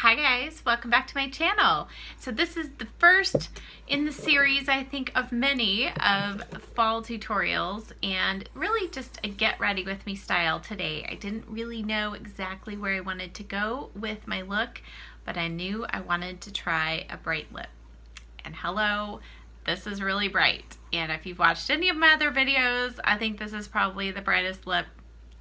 Hi guys, welcome back to my channel. So this is the first in the series, I think, of many of fall tutorials, and really just a get ready with me style today. I didn't really know exactly where I wanted to go with my look, but I knew I wanted to try a bright lip. And hello, this is really bright. And if you've watched any of my other videos, I think this is probably the brightest lip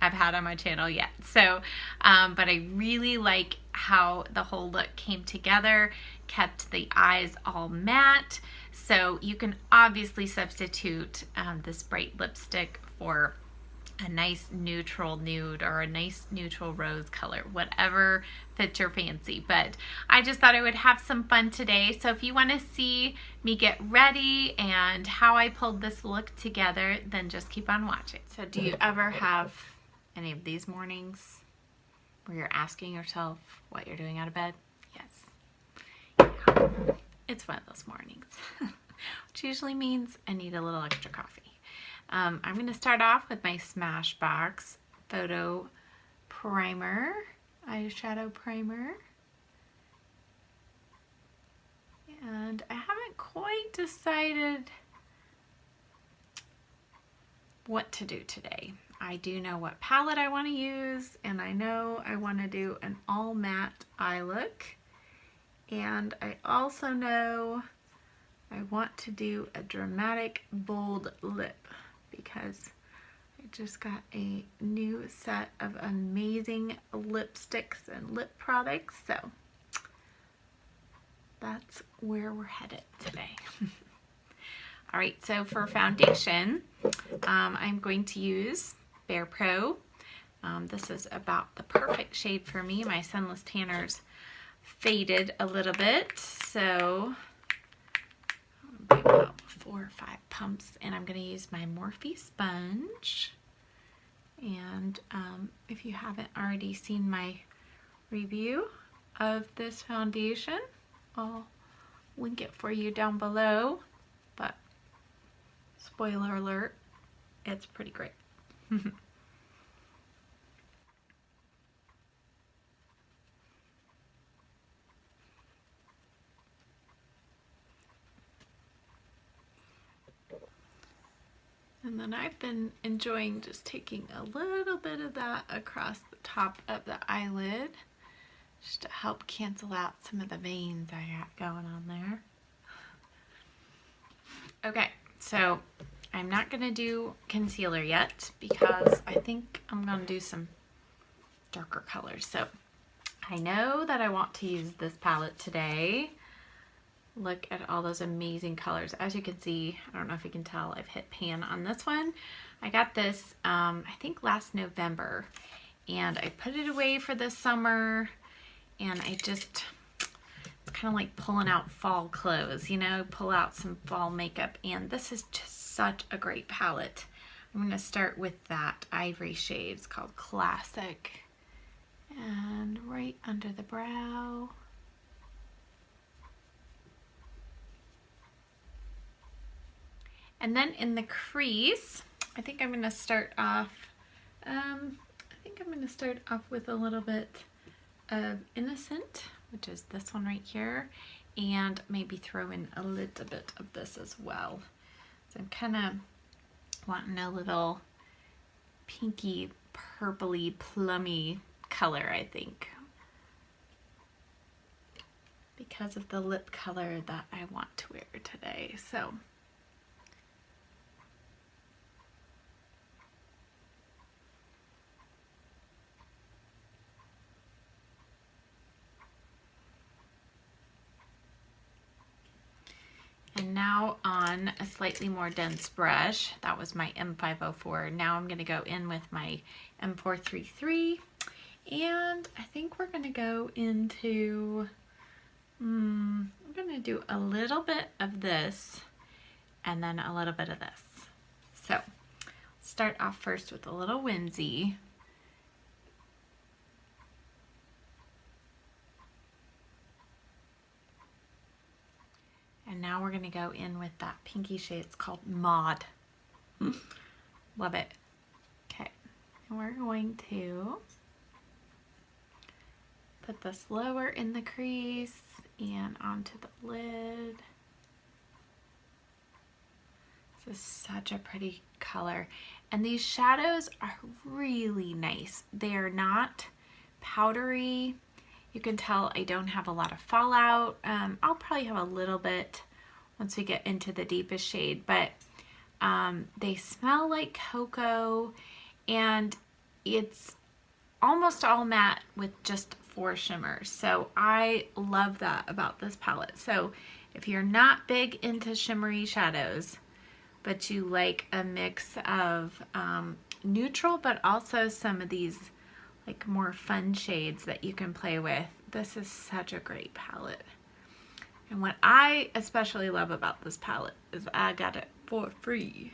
I've had on my channel yet. So, but I really like how the whole look came together, kept the eyes all matte. So you can obviously substitute this bright lipstick for a nice neutral nude or a nice neutral rose color, whatever fits your fancy. But I just thought I would have some fun today. So if you want to see me get ready and how I pulled this look together, then just keep on watching. So do you ever have any of these mornings where you're asking yourself what you're doing out of bed? Yes. Yeah. It's one of those mornings, which usually means I need a little extra coffee. I'm going to start off with my Smashbox Photo Primer, eyeshadow primer. And I haven't quite decided what to do today. I do know what palette I want to use, and I know I want to do an all matte eye look. And I also know I want to do a dramatic bold lip because I just got a new set of amazing lipsticks and lip products. So that's where we're headed today. All right, so for foundation, I'm going to use Bare Pro. This is about the perfect shade for me. My Sunless Tanner's faded a little bit, so about 4 or 5 pumps, and I'm going to use my Morphe sponge. And if you haven't already seen my review of this foundation, I'll link it for you down below, but spoiler alert, it's pretty great. And then I've been enjoying just taking a little bit of that across the top of the eyelid just to help cancel out some of the veins I got going on there. Okay, so I'm not going to do concealer yet because I think I'm going to do some darker colors. So I know that I want to use this palette today. Look at all those amazing colors. As you can see, I don't know if you can tell, I've hit pan on this one. I got this, I think last November, and I put it away for the summer, and I just, it's kind of like pulling out fall clothes, you know, pull out some fall makeup, and this is just such a great palette. I'm going to start with that ivory shade. It's called Classic, and right under the brow. And then in the crease, I think I'm going to start off, with a little bit of Innocent, which is this one right here, and maybe throw in a little bit of this as well. So I'm kind of wanting a little pinky, purpley, plummy color, I think, because of the lip color that I want to wear today. So and now on a slightly more dense brush, that was my M504. Now I'm going to go in with my M433, and I think we're going to go into, I'm going to do a little bit of this and then a little bit of this. So start off first with a little whimsy. And now we're going to go in with that pinky shade. It's called Maud. Love it. Okay. And we're going to Put this lower in the crease and onto the lid. This is such a pretty color. And these shadows are really nice. They are not powdery. You can tell I don't have a lot of fallout. I'll probably have a little bit once we get into the deepest shade, but they smell like cocoa, and it's almost all matte with just 4 shimmers. So I love that about this palette. So if you're not big into shimmery shadows, but you like a mix of neutral, but also some of these like more fun shades that you can play with, this is such a great palette. And what I especially love about this palette is I got it for free.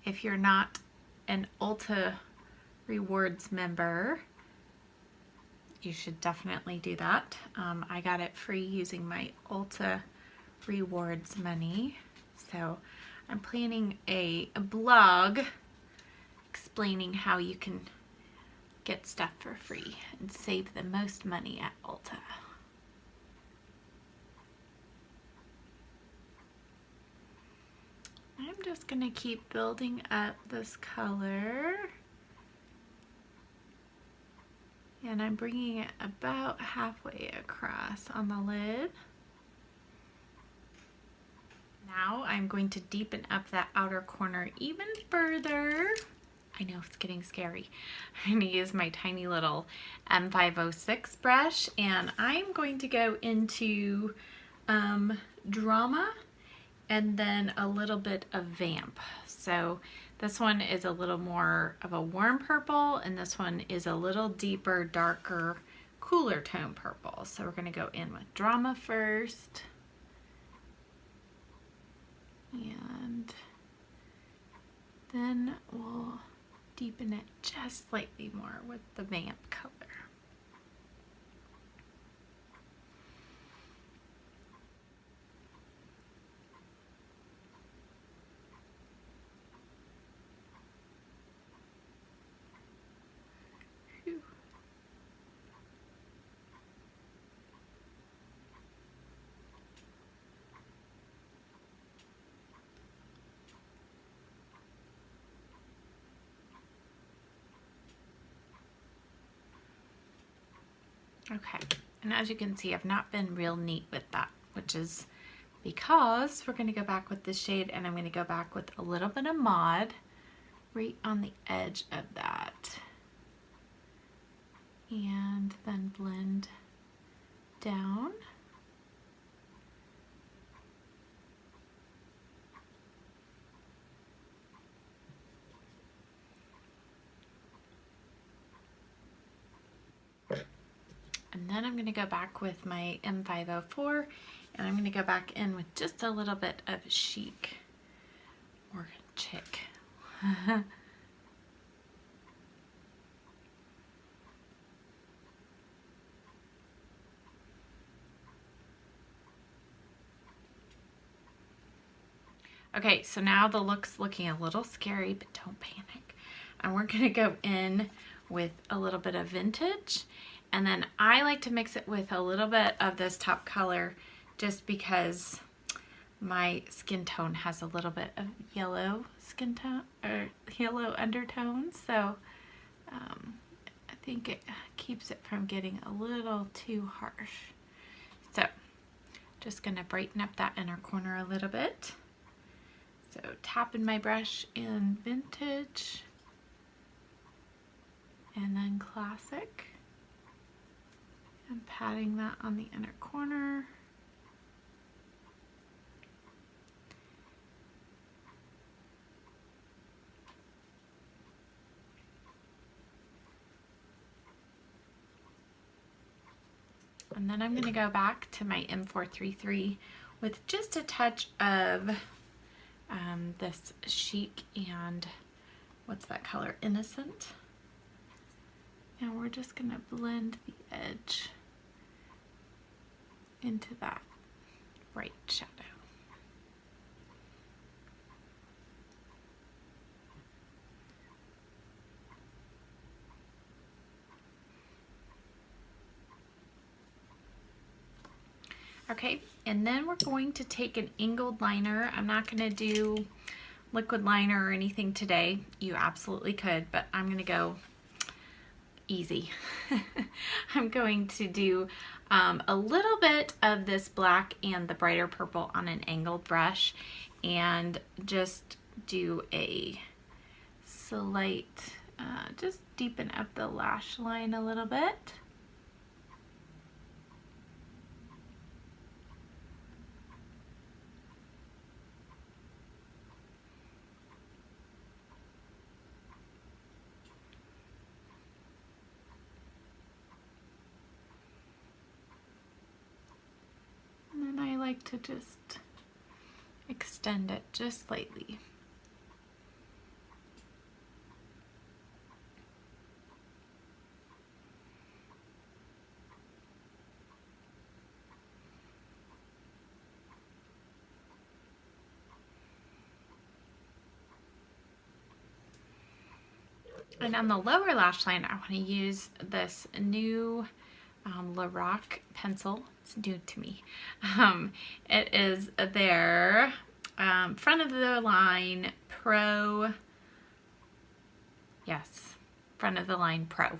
If you're not an Ulta Rewards member, you should definitely do that. I got it free using my Ulta Rewards money. So I'm planning a blog explaining how you can get stuff for free and save the most money at Ulta. I'm just going to keep building up this color, and I'm bringing it about halfway across on the lid. Now I'm going to deepen up that outer corner even further. I know it's getting scary. I'm going to use my tiny little M506 brush, and I'm going to go into Drama and then a little bit of Vamp. So this one is a little more of a warm purple, and this one is a little deeper, darker, cooler tone purple. So we're going to go in with Drama first. And then we'll deepen it just slightly more with the Vamp color. Whew. Okay, and as you can see, I've not been real neat with that, which is because we're going to go back with this shade, and I'm going to go back with a little bit of Mod right on the edge of that, and then blend down. And then I'm going to go back with my M504, and I'm going to go back in with just a little bit of Chic or Chic. Okay, so now the look's looking a little scary, but don't panic. And we're going to go in with a little bit of Vintage. And then I like to mix it with a little bit of this top color just because my skin tone has a little bit of yellow skin tone or yellow undertones. So I think it keeps it from getting a little too harsh. So just going to brighten up that inner corner a little bit. So tapping my brush in Vintage and then Classic. And patting that on the inner corner. And then I'm going to go back to my M433 with just a touch of this Chic and what's that color? Innocent. And we're just going to blend the edge into that bright shadow. Okay, and then we're going to take an angled liner. I'm not going to do liquid liner or anything today. You absolutely could, but I'm going to go easy. I'm going to do a little bit of this black and the brighter purple on an angled brush and just do a slight, just deepen up the lash line a little bit. And then I like to just extend it just slightly. And on the lower lash line, I want to use this new Lorac pencil. It's new to me. It is their front of the line Pro. Yes, front of the line Pro.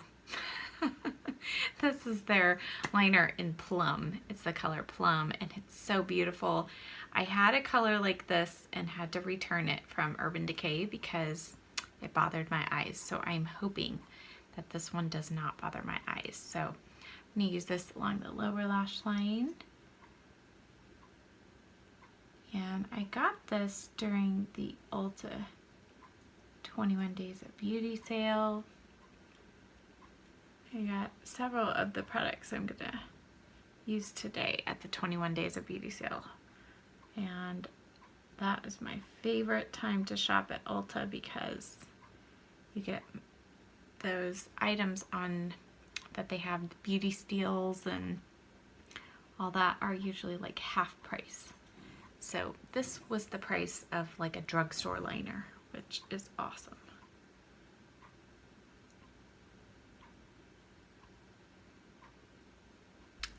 This is their liner in Plum. It's the color Plum, and it's so beautiful. I had a color like this and had to return it from Urban Decay because it bothered my eyes. So I'm hoping that this one does not bother my eyes. So I'm going to use this along the lower lash line. And I got this during the Ulta 21 Days of Beauty sale. I got several of the products I'm going to use today at the 21 Days of Beauty sale. And that is my favorite time to shop at Ulta because you get those items on that they have beauty steals and all that are usually like half price. So this was the price of like a drugstore liner, which is awesome.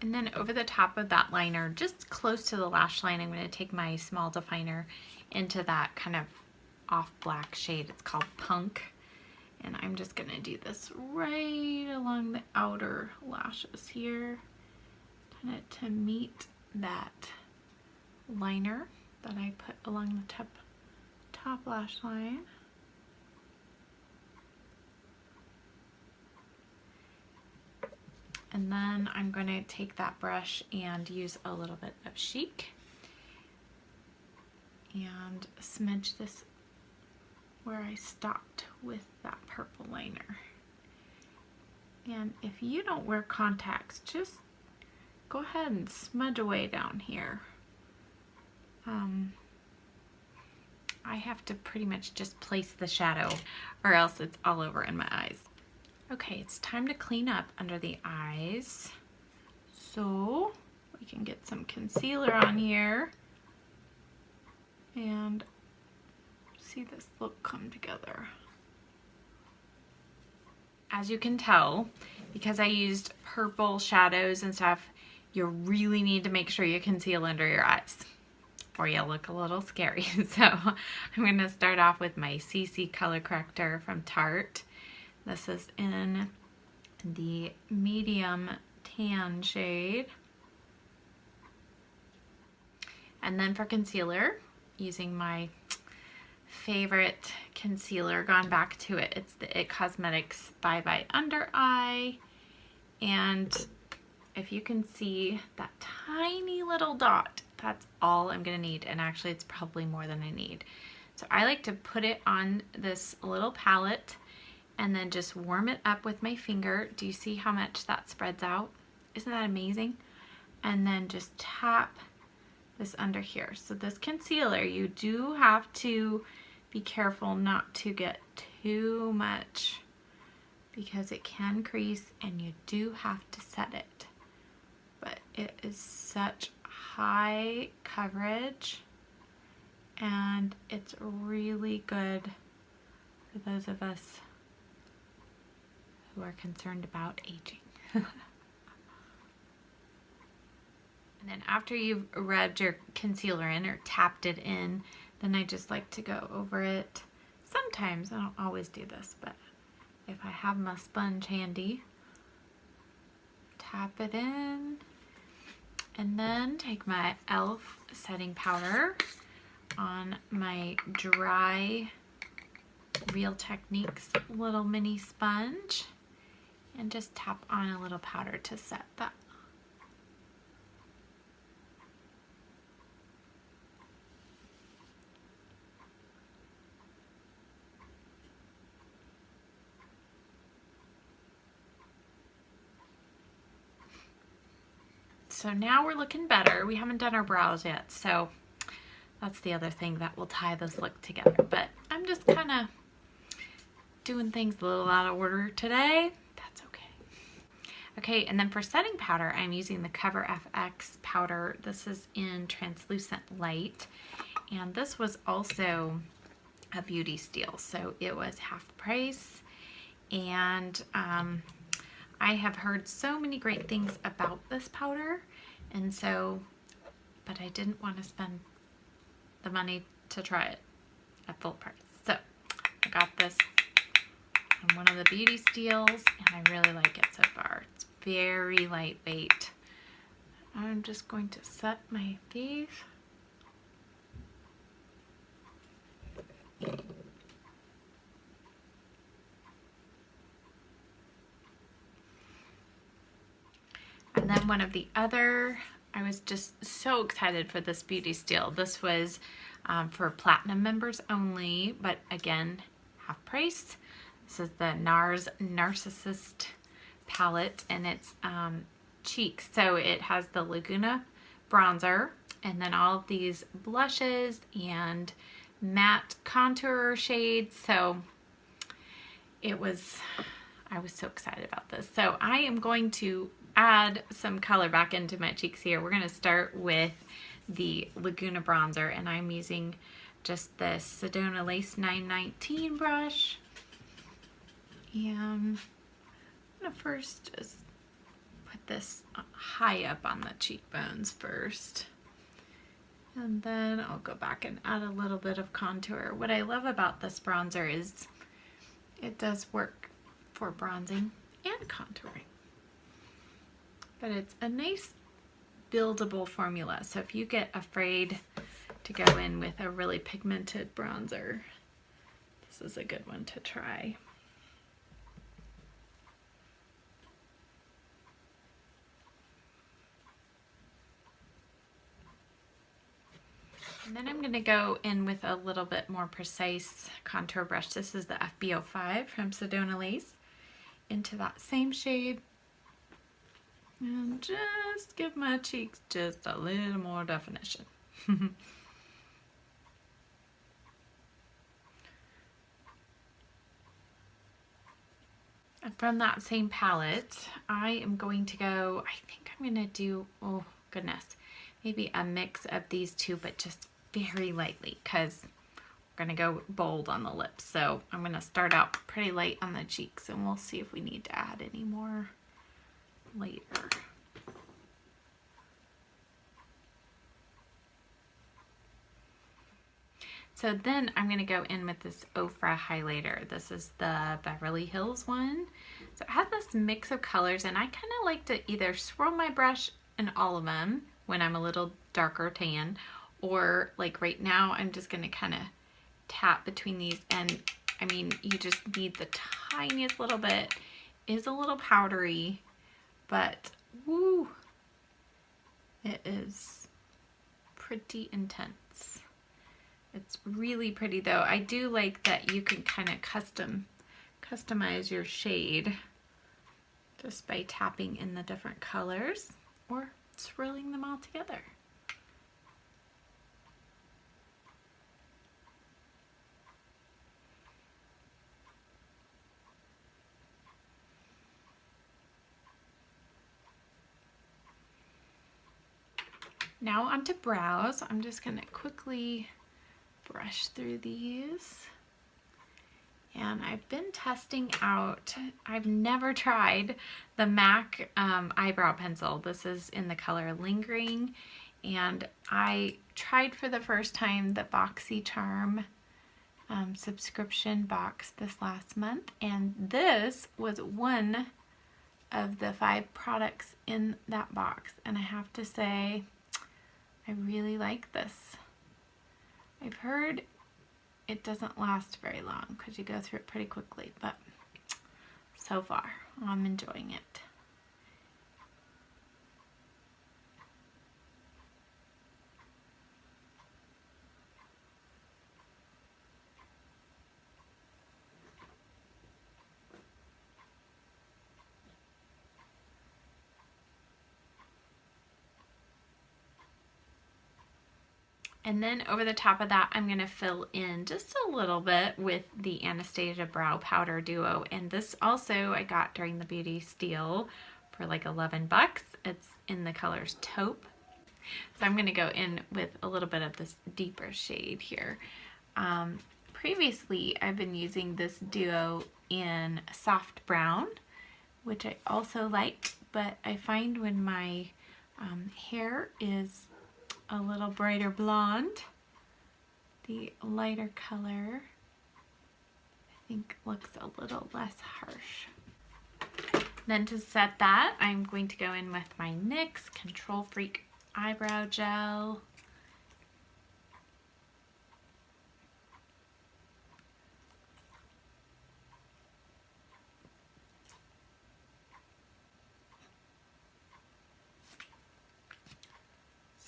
And then over the top of that liner, just close to the lash line, I'm going to take my small definer into that kind of off black shade. It's called Punk. And I'm just going to do this right along the outer lashes here, kind of to meet that liner that I put along the top lash line. And then I'm going to take that brush and use a little bit of Chic and smudge this where I stopped with that purple liner. And if you don't wear contacts, just go ahead and smudge away down here. I have to pretty much just place the shadow or else it's all over in my eyes. Okay, it's time to clean up under the eyes. So we can get some concealer on here and see this look come together. As you can tell, because I used purple shadows and stuff, you really need to make sure you conceal under your eyes or you'll look a little scary. So I'm going to start off with my CC color corrector from Tarte. This is in the medium tan shade. And then for concealer, using my favorite concealer, gone back to it. It's the It Cosmetics Bye Bye Under Eye. And if you can see that tiny little dot, that's all I'm gonna need. And actually it's probably more than I need. So I like to put it on this little palette and then just warm it up with my finger. Do you see how much that spreads out? Isn't that amazing? And then just tap this under here. So this concealer, you do have to be careful not to get too much because it can crease and you do have to set it. But it is such high coverage and it's really good for those of us who are concerned about aging. And then after you've rubbed your concealer in or tapped it in, then I just like to go over it. Sometimes, I don't always do this, but if I have my sponge handy, tap it in, and then take my e.l.f. setting powder on my dry Real Techniques little mini sponge and just tap on a little powder to set that. So now we're looking better. We haven't done our brows yet, so that's the other thing that will tie this look together. But I'm just kind of doing things a little out of order today. That's okay. Okay, and then for setting powder, I'm using the Cover FX powder. This is in Translucent Light, and this was also a beauty steal, so it was half price. And I have heard so many great things about this powder, and so, but I didn't want to spend the money to try it at full price. So I got this on one of the beauty steals, and I really like it so far. It's very lightweight. I'm just going to set my face. And then one of the other, I was just so excited for this beauty steal. This was for Platinum members only, but again, half price. This is the NARS Narcissist palette, and it's cheeks. So it has the Laguna bronzer, and then all of these blushes and matte contour shades. So I was so excited about this. So I am going to add some color back into my cheeks here. We're going to start with the Laguna bronzer, and I'm using just this Sedona Lace 919 brush. And I'm going to first just put this high up on the cheekbones first. And then I'll go back and add a little bit of contour. What I love about this bronzer is it does work for bronzing and contouring. But it's a nice buildable formula. So if you get afraid to go in with a really pigmented bronzer, this is a good one to try. And then I'm going to go in with a little bit more precise contour brush. This is the FB05 from Sedona Lace, into that same shade. And just give my cheeks just a little more definition. And from that same palette, I am going to go, I think I'm going to do, oh goodness, maybe a mix of these two, but just very lightly, because we're going to go bold on the lips. So I'm going to start out pretty light on the cheeks, and we'll see if we need to add any more later. So then I'm going to go in with this Ofra highlighter. This is the Beverly Hills one. So it has this mix of colors, and I kind of like to either swirl my brush in all of them when I'm a little darker tan, or like right now I'm just going to kind of tap between these, and I mean, you just need the tiniest little bit. It is a little powdery, but woo, it is pretty intense. It's really pretty though. I do like that you can kind of customize your shade just by tapping in the different colors or swirling them all together. Now onto brows. I'm just going to quickly brush through these. And I've been testing out, I've never tried the MAC eyebrow pencil. This is in the color Lingering. And I tried for the first time the BoxyCharm subscription box this last month. And this was one of the 5 products in that box. And I have to say, I really like this. I've heard it doesn't last very long because you go through it pretty quickly, but so far I'm enjoying it. And then over the top of that, I'm going to fill in just a little bit with the Anastasia Brow Powder Duo. And this also I got during the Beauty Steal for like 11 bucks. It's in the colors Taupe. So I'm going to go in with a little bit of this deeper shade here. Previously, I've been using this duo in Soft Brown, which I also like, but I find when my hair is a little brighter blonde, the lighter color I think looks a little less harsh. Then to set that, I'm going to go in with my NYX Control Freak Eyebrow Gel.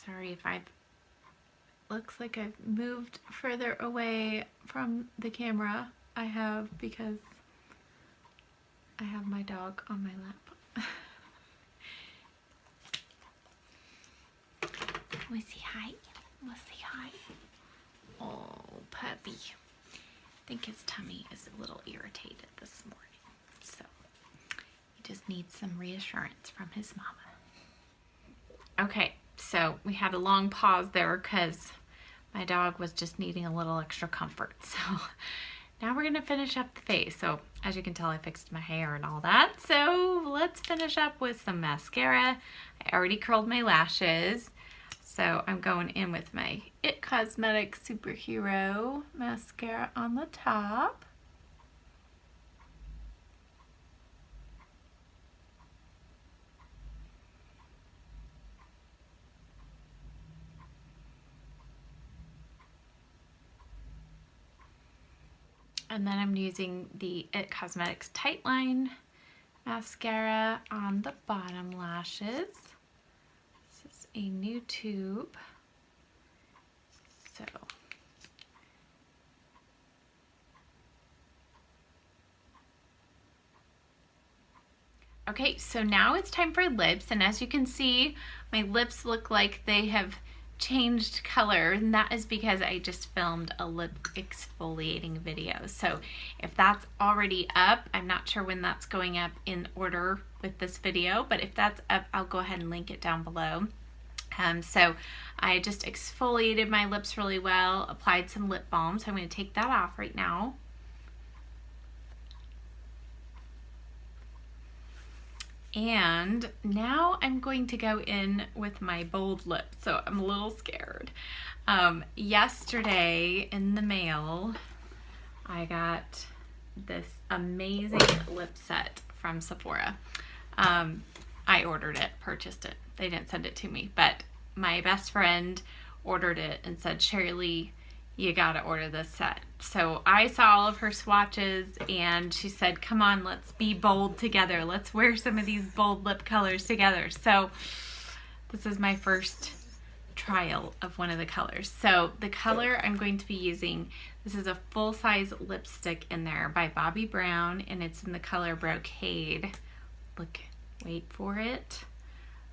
Sorry if looks like I've moved further away from the camera. I have, because I have my dog on my lap. Wanna say hi? Wanna say hi? Oh, puppy. I think his tummy is a little irritated this morning, so he just needs some reassurance from his mama. Okay. So we had a long pause there because my dog was just needing a little extra comfort. So now we're going to finish up the face. So as you can tell, I fixed my hair and all that. So let's finish up with some mascara. I already curled my lashes. So I'm going in with my It Cosmetics Superhero mascara on the top. And then I'm using the It Cosmetics Tightline mascara on the bottom lashes. This is a new tube. So okay, so now it's time for lips, and as you can see, my lips look like they have changed color, and that is because I just filmed a lip exfoliating video. So if that's already up, I'm not sure when that's going up in order with this video, but if that's up, I'll go ahead and link it down below. So I just exfoliated my lips really well, applied some lip balm, so I'm going to take that off right now. And now I'm going to go in with my bold lip, so I'm a little scared. Yesterday in the mail, I got this amazing lip set from Sephora. I ordered it, purchased it. They didn't send it to me, but my best friend ordered it and said, Shirley, you gotta order this set. So I saw all of her swatches and she said, come on, let's be bold together. Let's wear some of these bold lip colors together. So this is my first trial of one of the colors. So the color I'm going to be using, this is a full-size lipstick in there by Bobbi Brown, and it's in the color Brocade. Look, wait for it.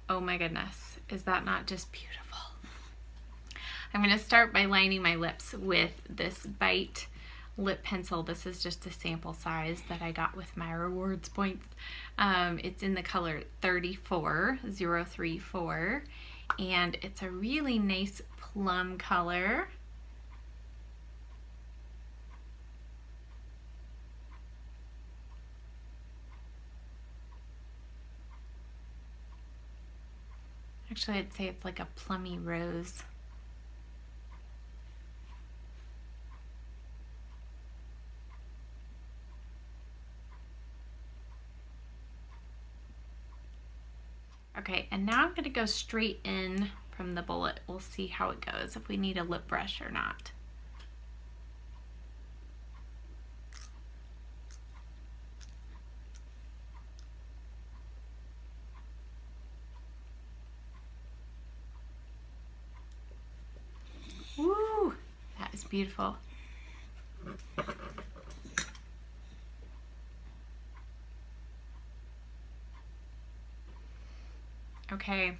Oh my goodness, is that not just beautiful? I'm going to start by lining my lips with this Bite lip pencil. This is just a sample size that I got with my rewards points. It's in the color 34034, and it's a really nice plum color. Actually, I'd say it's like a plummy rose. Okay, and now I'm going to go straight in from the bullet. We'll see how it goes, if we need a lip brush or not. Woo! That is beautiful. Okay,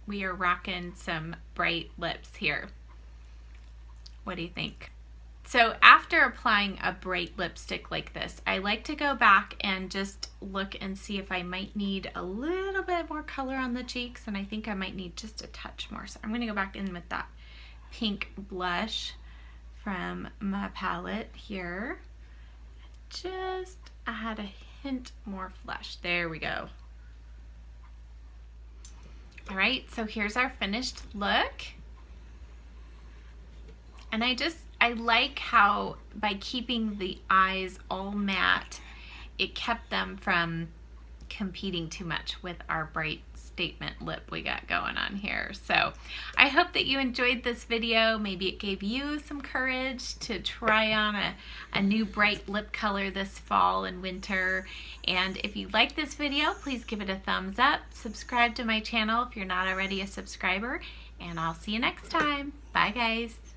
we are rocking some bright lips here. What do you think? So after applying a bright lipstick like this, I like to go back and just look and see if I might need a little bit more color on the cheeks, and I think I might need just a touch more. So I'm going to go back in with that pink blush from my palette here. Just add a hint more flush. There we go. All right, so here's our finished look. And I like how by keeping the eyes all matte, it kept them from competing too much with our bright statement lip we got going on here. So I hope that you enjoyed this video. Maybe it gave you some courage to try on a new bright lip color this fall and winter. And if you like this video, please give it a thumbs up. Subscribe to my channel if you're not already a subscriber. And I'll see you next time. Bye, guys.